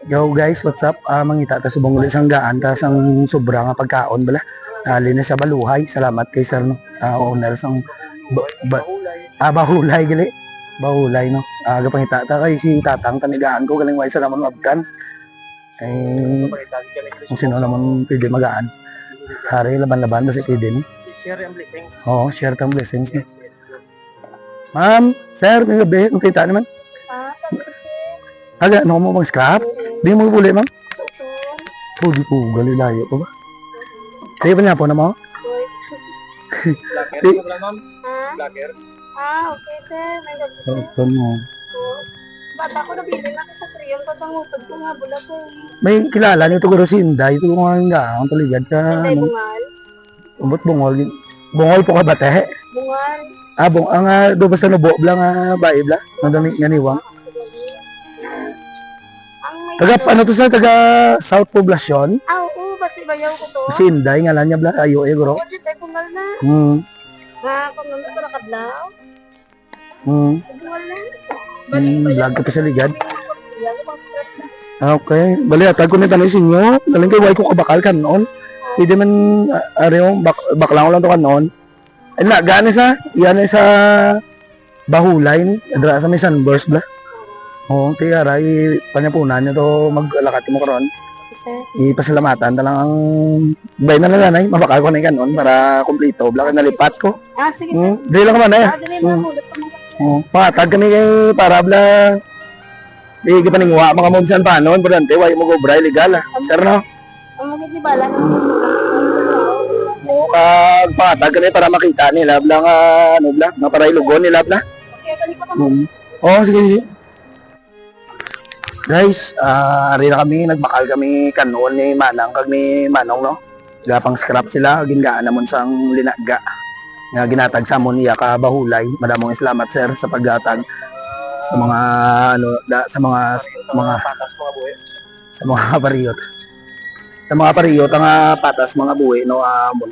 Yo guys, what's up? Mangita ta subong ulit sanggaan ta sang sobra nga pagkaon bala. Linis sa baluhay. Salamat kay sir no. Owner sang bahulay gali. Bahulay no. Gapangita ta kay si Tatang tanigaan ko galing way sa naman mabtan. Kung sino naman pwede magaan. Hari laban-laban basta pwede ni. Share ang blessings. Oo, share tang blessings ni. Ma'am, sir, may gabi, nakita naman. Aga, ano mo bang scrap? Di mo buli, ma'am? Oh, di po, galilayo pa ba? Kaya ba niya po na mo? Vlogger ka pala, ma'am? Vlogger? Okay sir, may gabi sir. Ito mo. Bata ko nabili na sa Kriyon, patangutod ko nga bula ko. May kilala niyo to garo si Inday. Ito nga nga, ang paligad ka. Hindi, bungal. Ubot bungol. Bungol po ka ba, te? Bungal. Do basta no bo bla nga bae bla. Nandami nga niwang. Ang may Taga ano to sa taga South Poblacion? oo, basi bayaw ko to. Si Inday nga lang niya bla ayo guro. Oo, si tayo bungal na. Kung nandun ko nakadlaw, bungal na. Vlog ka sa ligad. Yan, pang Okay. Bali atag ko ni tanay sinyo. Galing kay way ko kabakal kan noon. Pwede man areo baklang ko lang to kan noon. Na gani sa yan sa bahulay ni dra sa may sunburst bla. Oo, kaya ray panyapunan niyo to maglakat mo karon. sir. Ipasalamatan ta lang ang bay na nanay, mabakal ko na kanon para kumpleto bla ka nalipat ko. Sige sir. Dili lang man eh. Dali mo, ulit pa mo. Patag kami kay para bla. Di ka paningwa mga momsan pa noon, importante way mo go bra legal ah. Sir no. Ang magiging bala ng mas Patag kami para makita nila bla nga ano bla, nga para ilugon nila bla. Okay, balik ko pa. Oh, sige, sige. Guys, ari na kami, nagbakal kami kanon ni Manang kag ni Manong, no? Gapang scrap sila, gingaan namon sang linaga. Nga ginatag sa amon niya ka bahulay. Madamong salamat sir sa paggatag sa mga sa mga Patas mga buhay. sa mga pariyot. Sa mga pariyot ang patas mga buhi no amo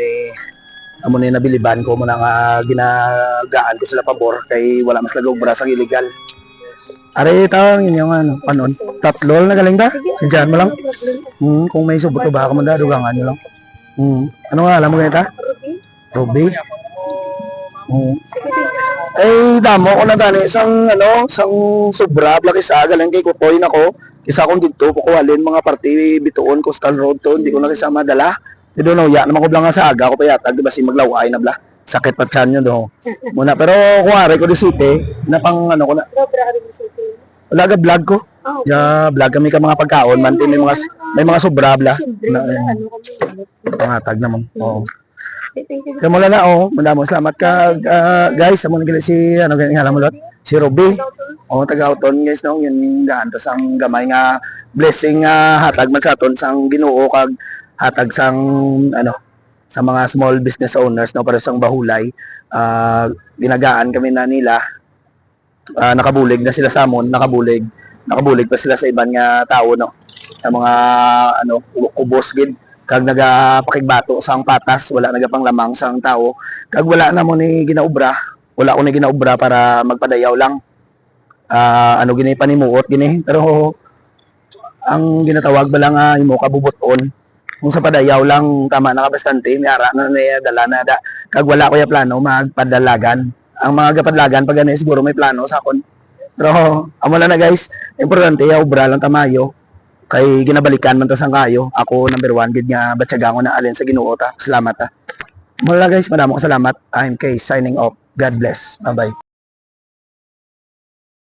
ni nabiliban ko mo nga ginagaan ko sila pabor kay wala mas lagaw bra sang illegal. Are tawang inyong ano, panon. Tatlol na galing ta? Diyan mo lang. Kung may subot ka baka man da, dugangan nyo lang. Ano nga alam mo ganito? Ruby. Eh, damo ko na dani. Sang sobra, blakis galing kay Kutoy nako. Isa akong dito, kukuhalin mga party bituon, Coastal Road to, hindi ko na kisama dala. Dito no, ya naman ko blang nga sa aga ko pa yata, di ba si maglaway na bla. Sakit pa tiyan yun do. Muna, pero kuwari ko di city, na pang ano ko na. Wala ka vlog ko. Ya, vlog kami ka mga pagkaon, mantin may mga sobra bla. Pangatag naman. Oo. Kaya mula na madamo salamat ka guys sa mga si ano nga mo lot si Ruby taga-auton guys no yun gaan to sang gamay nga blessing hatag man sa aton sang Ginoo kag hatag sang ano sa mga small business owners no para sang bahulay ginagaan kami na nila nakabulig na sila sa amon nakabulig pa sila sa ibang nga tao no sa mga ano ubos gid kag nagapakigbato sang patas wala nagapang lamang sang tao kag wala na mo ni ginaubra wala ko ni ginaubra para magpadayaw lang ano gini panimuot gini pero ang ginatawag ba lang imo kabubuton kung sa padayaw lang tama na kabastante miyara na dala na da kag wala ko ya plano magpadalagan ang mga gapadlagan pag ano siguro may plano sa akon pero amo lang na guys importante ya ubra lang tamayo kay ginabalikan man ta sang kayo ako number 1 gid nga batyaga ko na alin sa Ginoo ta salamat Mula guys madamo salamat I'm Kay signing off God bless bye bye